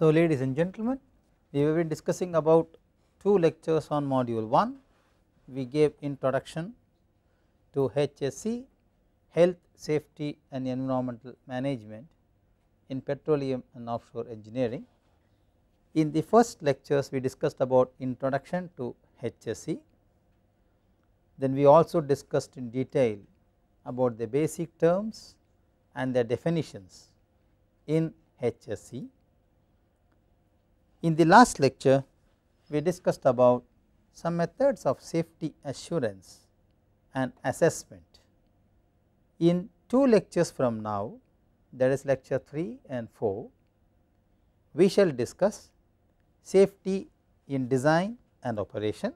So, ladies and gentlemen, we have been discussing about 2 lectures on module 1. We gave introduction to HSE, health, safety and environmental management in petroleum and offshore engineering. In the first lectures we discussed about introduction to HSE, then we also discussed in detail about the basic terms and their definitions in HSE. In the last lecture we discussed about some methods of safety assurance and assessment. In 2 lectures from now, that is lecture 3 and 4, we shall discuss safety in design and operation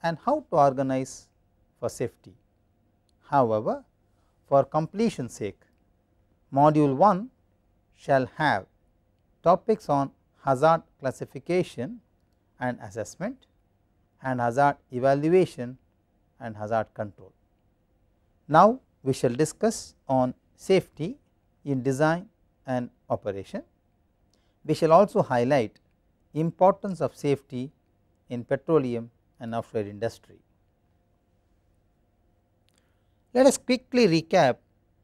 and how to organize for safety. However, for completion sake, module 1 shall have topics on hazard classification and assessment and hazard evaluation and hazard control. Now, we shall discuss on safety in design and operation. We shall also highlight importance of safety in petroleum and offshore industry. Let us quickly recap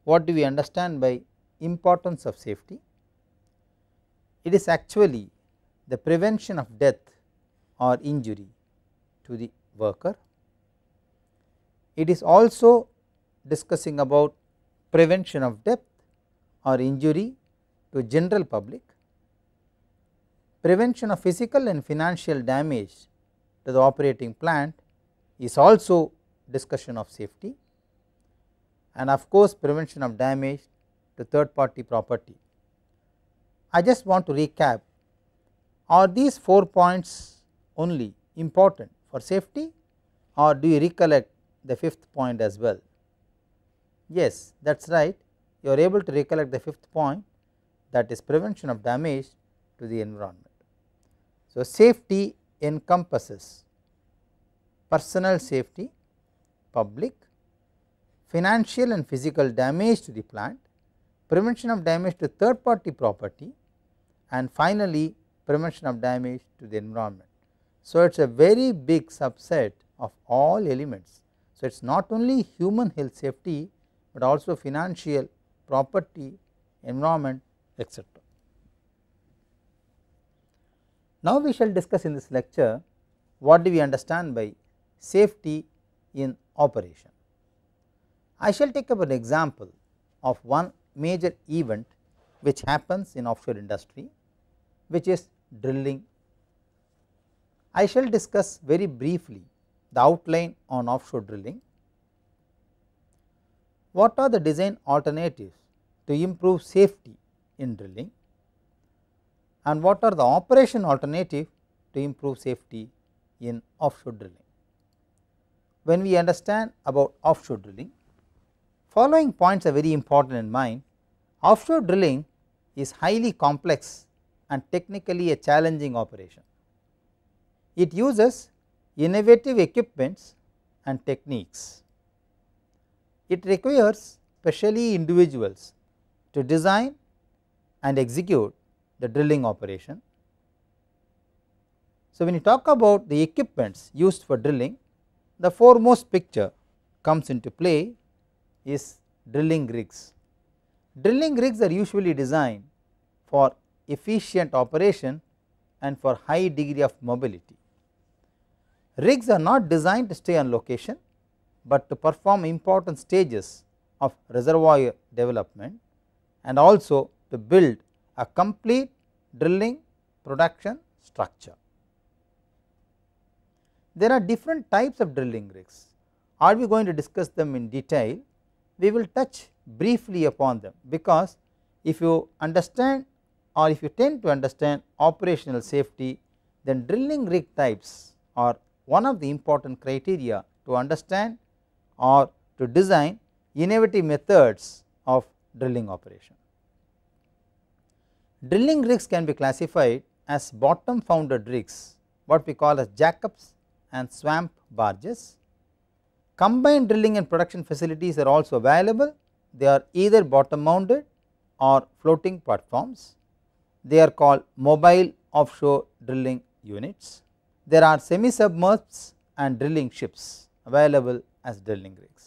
what do we understand by importance of safety. It is actually the prevention of death or injury to the worker. It is also discussing about prevention of death or injury to general public, prevention of physical and financial damage to the operating plant is also discussion of safety, and of course, prevention of damage to third party property. I just want to recap, are these 4 points only important for safety, or do you recollect the 5th point as well? Yes, that is right, you are able to recollect the 5th point, that is prevention of damage to the environment. So, safety encompasses personal safety, public, financial and physical damage to the plant, prevention of damage to third party property, and finally prevention of damage to the environment. So, it is a very big subset of all elements. So, it is not only human health safety, but also financial, property, environment, etc. Now, we shall discuss in this lecture what do we understand by safety in operation. I shall take up an example of one major event which happens in offshore industry, which is drilling. I shall discuss very briefly the outline on offshore drilling. What are the design alternatives to improve safety in drilling, and what are the operation alternative to improve safety in offshore drilling. When we understand about offshore drilling, following points are very important in mind. Offshore drilling is highly complex and technically a challenging operation. It uses innovative equipments and techniques. It requires specially individuals to design and execute the drilling operation. So, when you talk about the equipments used for drilling, the foremost picture comes into play is drilling rigs. Drilling rigs are usually designed for efficient operation and for high degree of mobility. Rigs are not designed to stay on location, but to perform important stages of reservoir development and also to build a complete drilling production structure. There are different types of drilling rigs. Are we going to discuss them in detail? We will touch briefly upon them, because if you understand or if you tend to understand operational safety, then drilling rig types are one of the important criteria to understand or to design innovative methods of drilling operation. Drilling rigs can be classified as bottom founded rigs, what we call as jackups and swamp barges. Combined drilling and production facilities are also available. They are either bottom mounted or floating platforms. they are called mobile offshore drilling units. There are semi-submerged and drilling ships available as drilling rigs.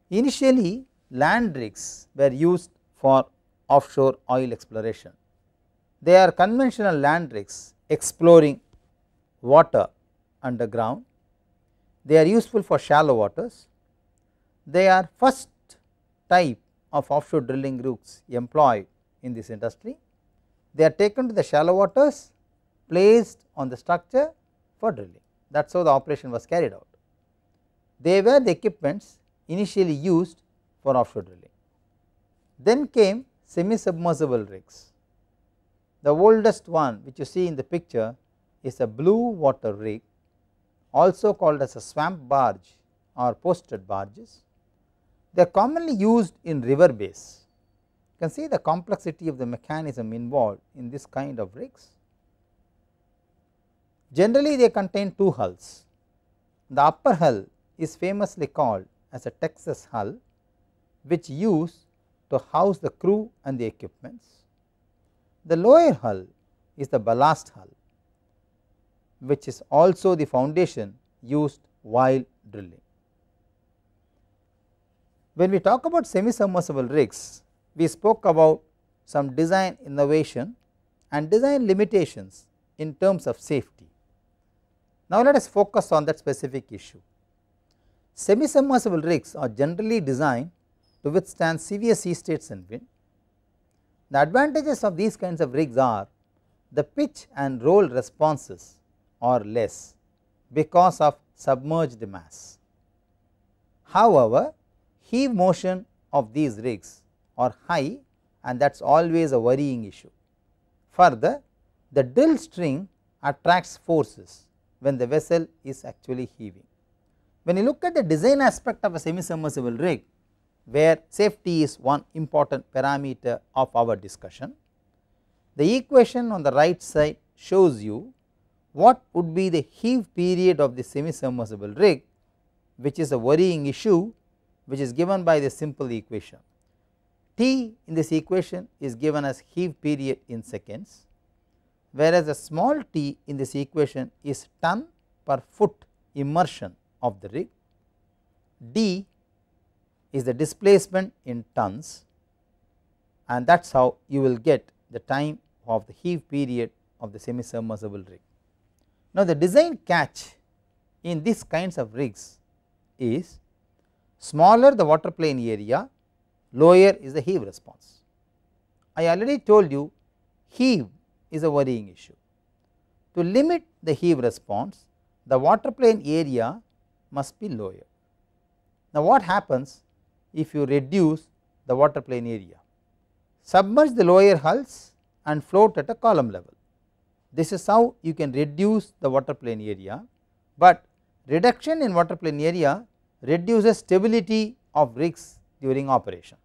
Initially, land rigs were used for offshore oil exploration. They are conventional land rigs exploring water underground. They are useful for shallow waters. They are first type of offshore drilling rigs employed in this industry. They are taken to the shallow waters, placed on the structure for drilling. That is how the operation was carried out. They were the equipments initially used for offshore drilling. Then came semi-submersible rigs. The oldest one which you see in the picture is a blue water rig, also called as a swamp barge or posted barges. They are commonly used in river bays. You can see the complexity of the mechanism involved in this kind of rigs. Generally, they contain two hulls. The upper hull is famously called as a Texas hull, which used to house the crew and the equipments. The lower hull is the ballast hull, which is also the foundation used while drilling. When we talk about semi-submersible rigs, we spoke about some design innovation and design limitations in terms of safety. Now, let us focus on that specific issue. Semi-submersible rigs are generally designed to withstand severe sea states and wind. The advantages of these kinds of rigs are the pitch and roll responses are less because of submerged mass. However, heave motion of these rigs are high, and that is always a worrying issue. Further, the drill string attracts forces when the vessel is actually heaving. When you look at the design aspect of a semi-submersible rig, where safety is one important parameter of our discussion, the equation on the right side shows you what would be the heave period of the semi-submersible rig, which is a worrying issue, which is given by the simple equation. T in this equation is given as heave period in seconds, whereas a small t in this equation is ton per foot immersion of the rig. D is the displacement in tons, and that is how you will get the time of the heave period of the semi-submersible rig. Now, the design catch in these kinds of rigs is smaller the water plane area, lower is the heave response. I already told you heave is a worrying issue. To limit the heave response, the water plane area must be lower. Now, what happens if you reduce the water plane area? Submerge the lower hulls and float at a column level. This is how you can reduce the water plane area, but reduction in water plane area reduces stability of rigs during operation.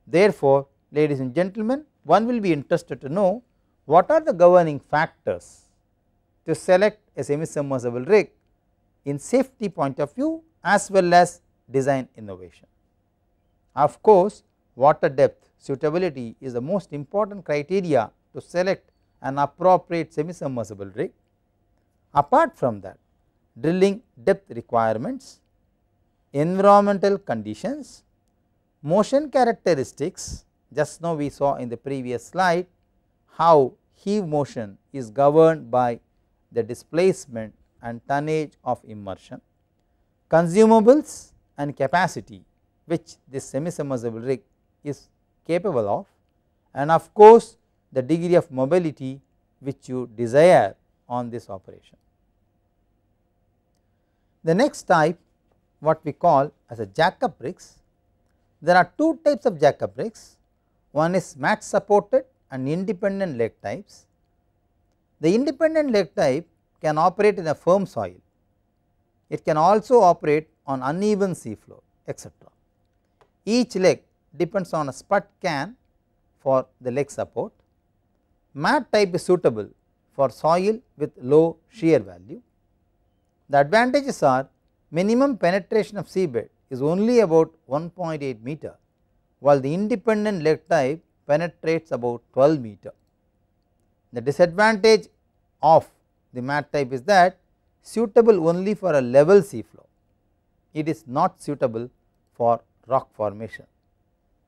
Therefore, ladies and gentlemen, one will be interested to know what are the governing factors to select a semi-submersible rig in safety point of view as well as design innovation. Of course, water depth suitability is the most important criteria to select an appropriate semi-submersible rig. Apart from that, drilling depth requirements, environmental conditions, motion characteristics, just now we saw in the previous slide how heave motion is governed by the displacement and tonnage of immersion, consumables and capacity which this semi-submersible rig is capable of, and of course, the degree of mobility which you desire on this operation. The next type, what we call as a jack-up rigs. There are two types of jack-up rigs. One is mat supported and independent leg types. The independent leg type can operate in a firm soil. It can also operate on uneven seafloor, etc. Each leg depends on a spud can for the leg support. Mat type is suitable for soil with low shear value. The advantages are minimum penetration of seabed is only about 1.8 meter, while the independent leg type penetrates about 12 meter. The disadvantage of the mat type is that suitable only for a level sea floor, it is not suitable for rock formation.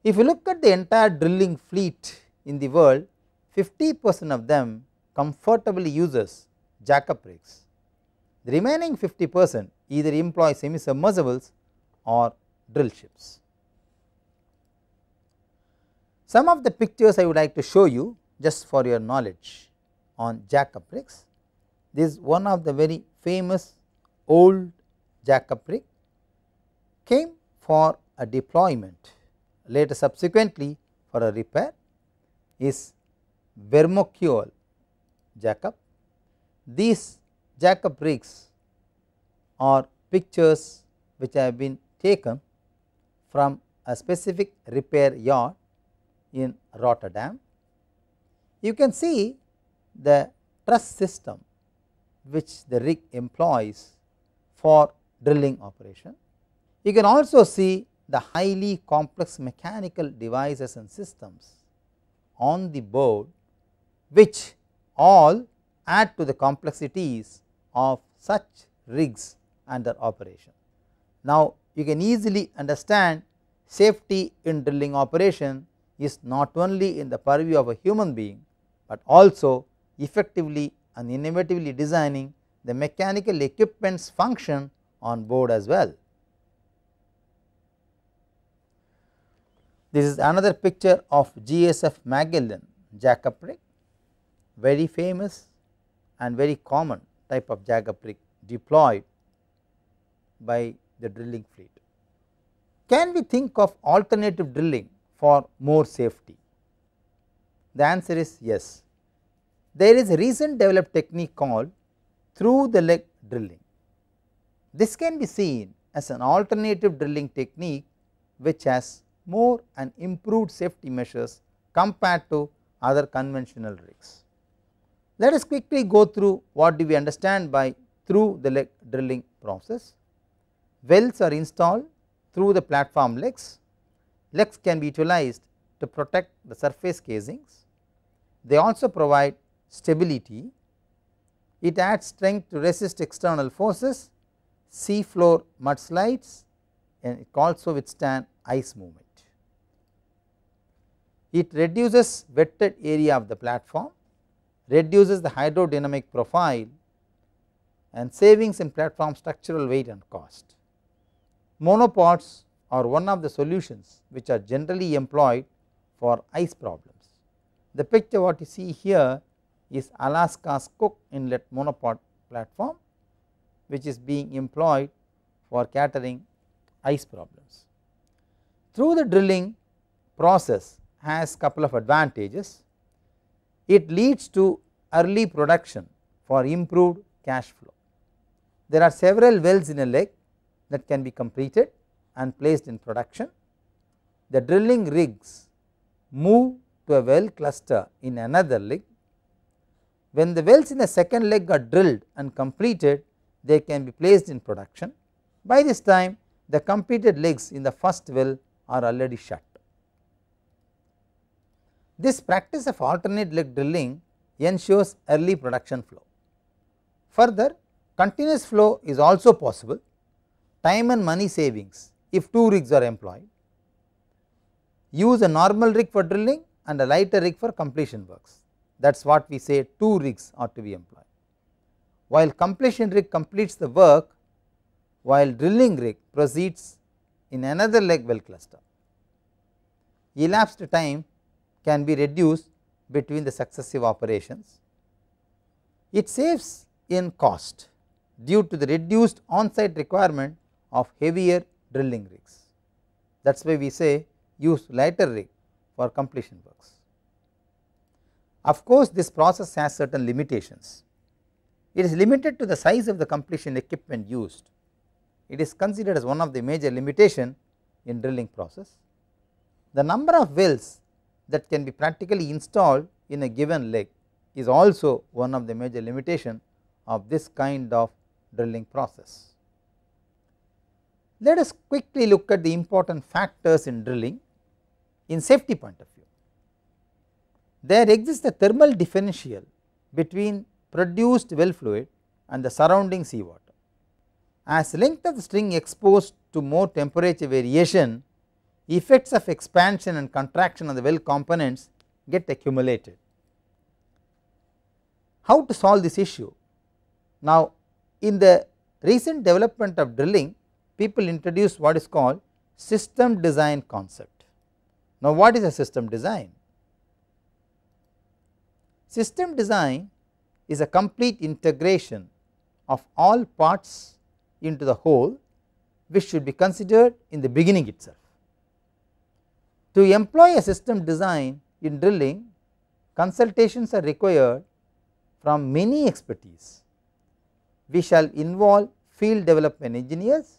If you look at the entire drilling fleet in the world, 50% of them comfortably uses jack-up rigs. The remaining 50% either employ semi-submersibles or drill ships. Some of the pictures I would like to show you just for your knowledge on jack-up rigs. This is one of the very famous old jack-up rig, came for a deployment, later subsequently for a repair, is Vermocual jack-up. These jack-up rigs are pictures which have been taken from a specific repair yard in Rotterdam. You can see the truss system which the rig employs for drilling operation. You can also see the highly complex mechanical devices and systems on the board, which all add to the complexities of such rigs under operation. Now, you can easily understand safety in drilling operation is not only in the purview of a human being, but also effectively and innovatively designing the mechanical equipment's function on board as well. This is another picture of GSF Magellan jack-up rig, very famous and very common type of jack-up rig deployed by the drilling fleet. Can we think of alternative drilling for more safety? The answer is yes. There is a recent developed technique called through the leg drilling. This can be seen as an alternative drilling technique which has more and improved safety measures compared to other conventional rigs. Let us quickly go through what do we understand by through the leg drilling process. Wells are installed through the platform legs. Legs can be utilized to protect the surface casings. They also provide stability. It adds strength to resist external forces, sea floor mudslides, and it also withstand ice movement. It reduces wetted area of the platform, reduces the hydrodynamic profile, and savings in platform structural weight and cost. Monopods are one of the solutions which are generally employed for ice problems. The picture what you see here is Alaska's Cook Inlet monopod platform, which is being employed for catering ice problems. Through the drilling process has couple of advantages. It leads to early production for improved cash flow. There are several wells in a leg that can be completed and placed in production. The drilling rigs move to a well cluster in another leg. When the wells in the second leg are drilled and completed, they can be placed in production. By this time, the completed legs in the first well are already shut. This practice of alternate leg drilling ensures early production flow. Further, continuous flow is also possible, time and money savings if two rigs are employed. Use a normal rig for drilling and a lighter rig for completion works. That is what we say, two rigs are to be employed. While completion rig completes the work, while drilling rig proceeds in another leg well cluster. Elapsed time can be reduced between the successive operations. It saves in cost due to the reduced on-site requirement of heavier drilling rigs. That is why we say use lighter rig for completion works. Of course, this process has certain limitations. It is limited to the size of the completion equipment used. It is considered as one of the major limitation in drilling process. The number of wells that can be practically installed in a given leg is also one of the major limitation of this kind of drilling process. Let us quickly look at the important factors in drilling in safety point of view. there exists a thermal differential between produced well fluid and the surrounding seawater. As length of the string exposed to more temperature variation, effects of expansion and contraction of the well components get accumulated. How to solve this issue? Now, in the recent development of drilling, people introduced what is called system design concept. Now, what is a system design? System design is a complete integration of all parts into the whole, which should be considered in the beginning itself. To employ a system design in drilling, consultations are required from many expertise. We shall involve field development engineers,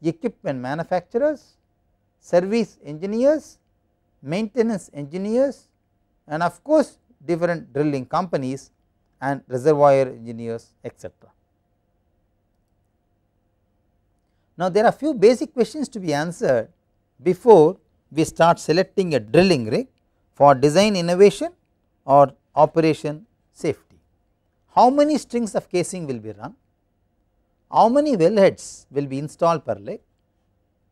equipment manufacturers, service engineers, maintenance engineers, and of course different drilling companies and reservoir engineers, etc. Now, there are few basic questions to be answered before we start selecting a drilling rig for design innovation or operation safety. How many strings of casing will be run? How many wellheads will be installed per leg?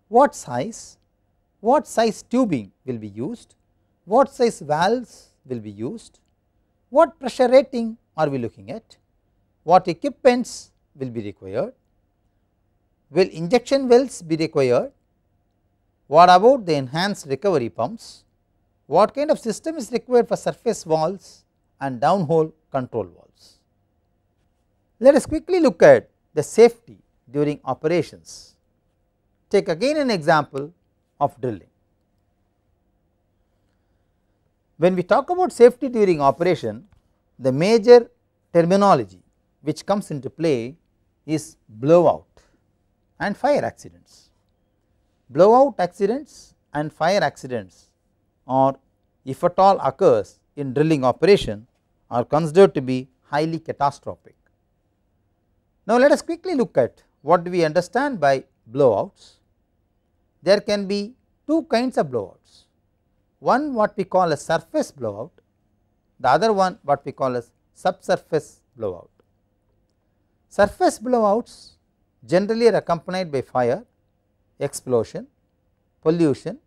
What size? What size tubing will be used? What size valves will be used? What pressure rating are we looking at? What equipments will be required? Will injection wells be required? What about the enhanced recovery pumps? What kind of system is required for surface valves and downhole control valves? Let us quickly look at the safety during operations. Take again an example of drilling. When we talk about safety during operation, the major terminology which comes into play is blowout and fire accidents. Blowout accidents and fire accidents, or if at all occurs in drilling operation, are considered to be highly catastrophic. Now, let us quickly look at what do we understand by blowouts. There can be two kinds of blowouts. One what we call a surface blowout, the other one what we call as subsurface blowout. Surface blowouts generally are accompanied by fire, explosion, pollution,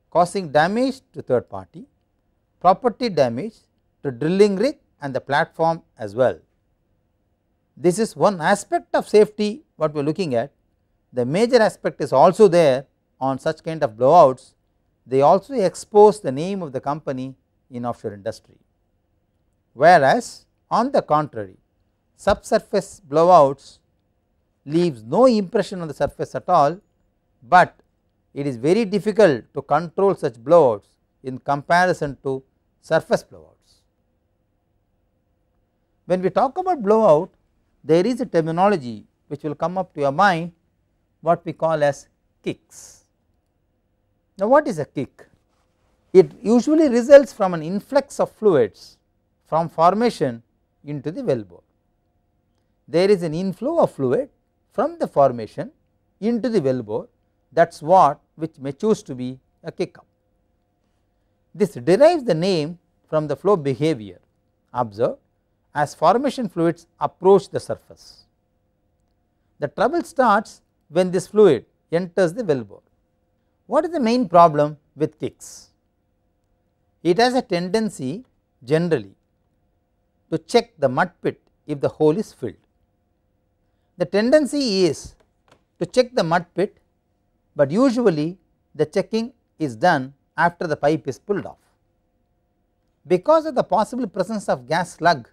causing damage to third party, property damage to drilling rig and the platform as well. This is one aspect of safety what we are looking at. The major aspect is also there on such kind of blowouts. They also expose the name of the company in offshore industry, whereas on the contrary, subsurface blowouts leaves no impression on the surface at all, but it is very difficult to control such blowouts in comparison to surface blowouts. When we talk about blowout, there is a terminology which will come up to your mind, what we call as kicks. Now, what is a kick? It usually results from an influx of fluids from formation into the wellbore. There is an inflow of fluid from the formation into the wellbore, that is what which matures to be a kick up. This derives the name from the flow behavior observed as formation fluids approach the surface. The trouble starts when this fluid enters the wellbore. What is the main problem with kicks? It has a tendency generally to check the mud pit if the hole is filled. The tendency is to check the mud pit, but usually the checking is done after the pipe is pulled off. Because of the possible presence of gas slug,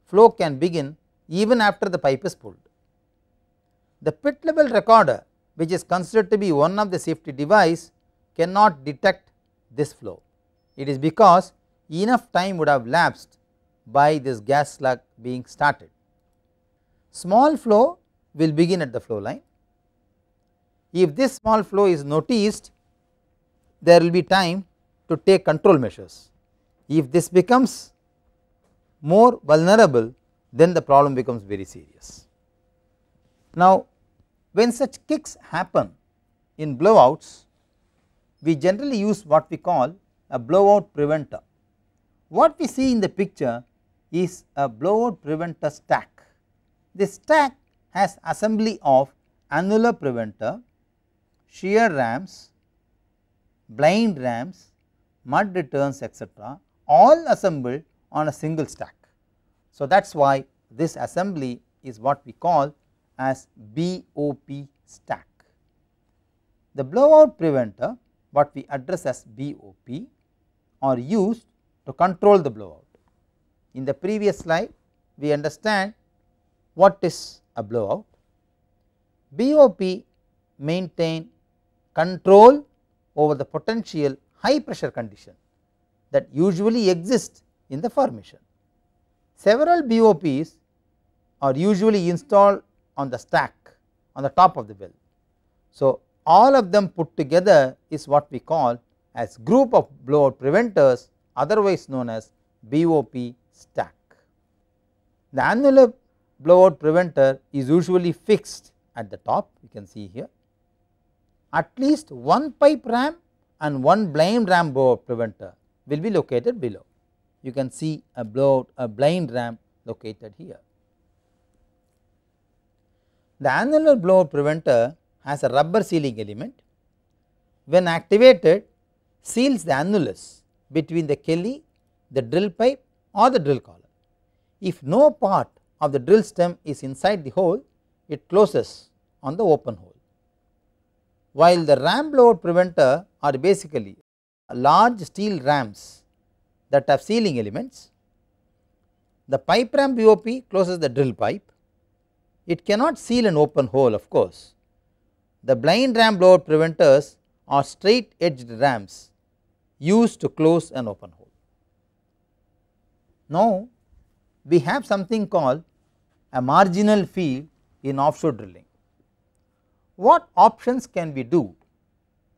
flow can begin even after the pipe is pulled. The pit level recorder, which is considered to be one of the safety device, cannot detect this flow. It is because enough time would have lapsed by this gas slug being started. Small flow will begin at the flow line. If this small flow is noticed, there will be time to take control measures. If this becomes more vulnerable, then the problem becomes very serious. Now, when such kicks happen in blowouts, we generally use what we call a blowout preventer. What we see in the picture is a blowout preventer stack. This stack has assembly of annular preventer, shear rams, blind rams, mud returns, etc., all assembled on a single stack. So, that is why this assembly is what we call as BOP stack. The blowout preventer, what we address as BOP, are used to control the blowout. In the previous slide, we understand what is a blowout. BOP maintain control over the potential high pressure condition that usually exists in the formation. Several BOPs are usually installed on the stack on the top of the well. So, all of them put together is what we call as group of blowout preventers, otherwise known as BOP stack. The annular blowout preventer is usually fixed at the top, you can see here. At least one pipe ram and one blind ram blowout preventer will be located below. You can see a blind ram located here. The annular blowout preventer has a rubber sealing element. When activated, seals the annulus between the Kelly, the drill pipe or the drill collar. If no part of the drill stem is inside the hole, it closes on the open hole. While the ram blowout preventer are basically large steel rams that have sealing elements, the pipe ram BOP closes the drill pipe. It cannot seal an open hole, of course. The blind ram blowout preventers are straight edged rams used to close an open hole. Now, we have something called a marginal field in offshore drilling. What options can we do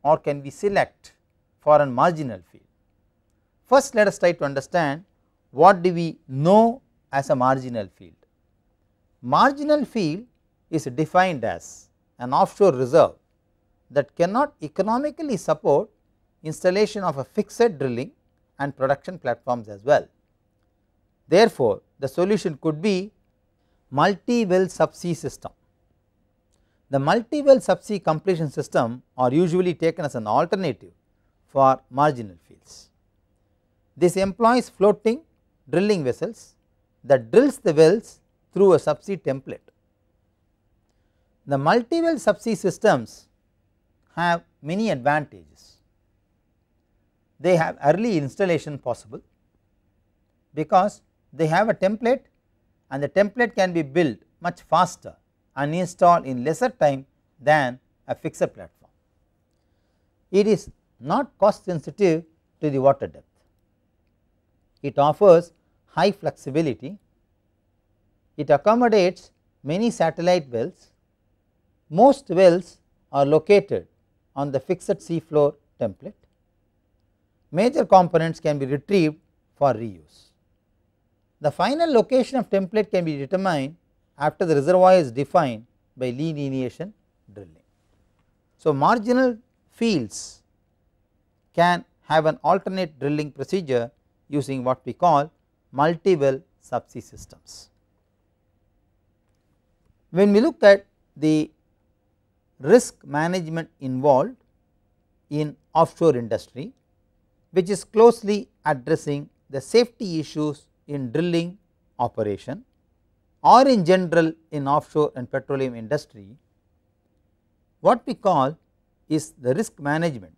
or can we select for a marginal field? First, let us try to understand what do we know as a marginal field. Marginal field is defined as an offshore reserve that cannot economically support installation of a fixed drilling and production platforms as well. Therefore, the solution could be multi-well subsea system. The multi-well subsea completion system are usually taken as an alternative for marginal fields. This employs floating drilling vessels that drills the wells through a subsea template. The multi-well subsea systems have many advantages. They have early installation possible because they have a template and the template can be built much faster and installed in lesser time than a fixed platform. It is not cost sensitive to the water depth. It offers high flexibility. It accommodates many satellite wells. Most wells are located on the fixed seafloor template. Major components can be retrieved for reuse. The final location of template can be determined after the reservoir is defined by delineation drilling. So, marginal fields can have an alternate drilling procedure using what we call multi-well subsea systems. When we look at the risk management involved in offshore industry, which is closely addressing the safety issues in drilling operation or in general in offshore and petroleum industry, what we call is the risk management.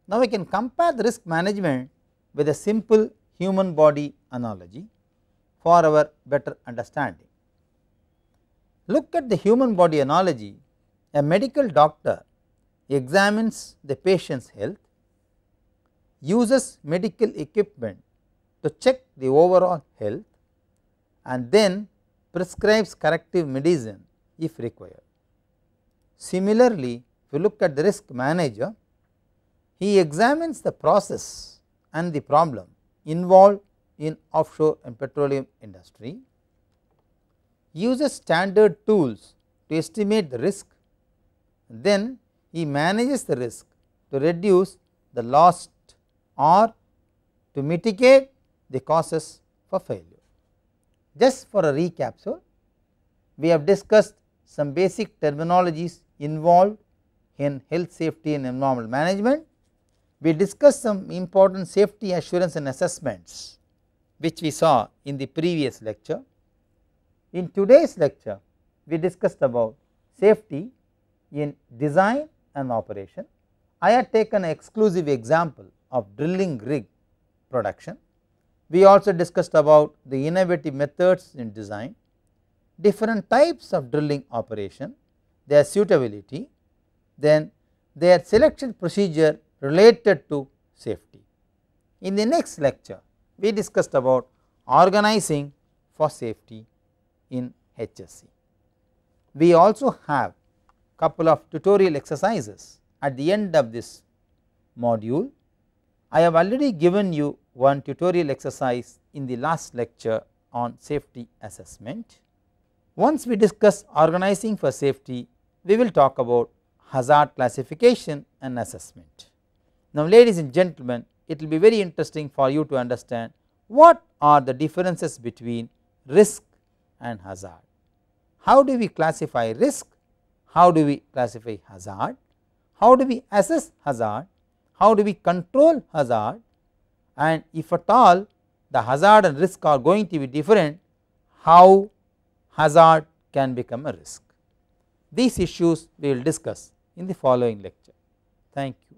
Now, we can compare the risk management with a simple human body analogy for our better understanding. Look at the human body analogy. A medical doctor examines the patient's health, uses medical equipment to check the overall health and then prescribes corrective medicine if required. Similarly, if you look at the risk manager, he examines the process and the problem involved in offshore and petroleum industry, uses standard tools to estimate the risk, then he manages the risk to reduce the loss or to mitigate the causes for failure. Just for a recap, so we have discussed some basic terminologies involved in health, safety and environmental management. We discussed some important safety assurance and assessments which we saw in the previous lecture. In today's lecture, we discussed about safety in design and operation. I had taken an exclusive example of drilling rig production. We also discussed about the innovative methods in design, different types of drilling operation, their suitability, then their selection procedure related to safety. In the next lecture, we discussed about organizing for safety in HSE. We also have couple of tutorial exercises at the end of this module. I have already given you one tutorial exercise in the last lecture on safety assessment. Once we discuss organizing for safety, we will talk about hazard classification and assessment. Now, ladies and gentlemen, it will be very interesting for you to understand what are the differences between risk and hazard. How do we classify risk? How do we classify hazard? How do we assess hazard? How do we control hazard? And if at all the hazard and risk are going to be different, how hazard can become a risk? These issues we will discuss in the following lecture. Thank you.